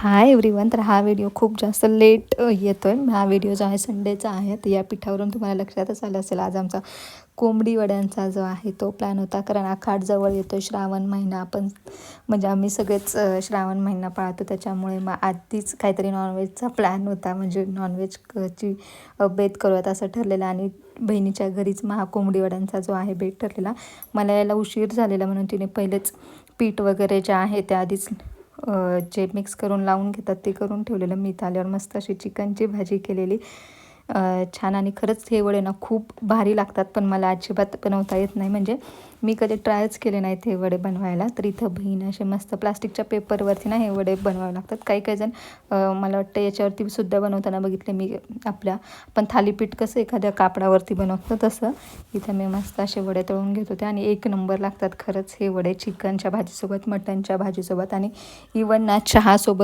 Hi everyone. तर हा video खूप जास्त लेट येतो आहे. हा व्हिडिओ जो आहे संडेचा आहे. तर या पिठावरून तुम्हाला लक्षातच आलं असेल, आज आमचा कोंबडी वड्यांचा जो आहे तो प्लॅन होता. कारण आखाड जवळ येतो, श्रावण महिना. आपण म्हणजे आम्ही सगळेच श्रावण महिना पाळतो, त्याच्यामुळे मग आधीच काहीतरी नॉनव्हेजचा प्लॅन होता. म्हणजे नॉनव्हेजची बेत करूयात असं ठरलेलं. आणि बहिणीच्या घरीच मग हा कोंबडी वड्यांचा जो आहे बेत ठरलेला. मला यायला उशीर झालेला म्हणून तिने पहिलेच पीठ वगैरे जे आहे ते आधीच जे मिक्स करून लावून घेतात ते करून ठेवलेलं. मी इथं आल्यावर मस्त अशी चिकनची भाजी केलेली छान. आणि खरंच हे वडे ना खूप भारी लागतात, पण मला अजिबात बनवता येत नाही. म्हणजे मी कधी ट्रायच केले नाहीत हे वडे बनवायला. तर इथं बहीण असे मस्त प्लास्टिकच्या पेपरवरती ना हे वडे बनवावे लागतात. काही काही जण मला वाटतं याच्यावरती सुद्धा बनवताना बघितले मी. आपण थालीपीठ कसं एखाद्या कापडावरती बनवतो तसं इथं मी मस्त असे वडे तळून घेत होते. आणि एक नंबर लागतात खरंच हे वडे, चिकनच्या भाजीसोबत, मटनच्या भाजीसोबत आणि इवन ना चहासोबत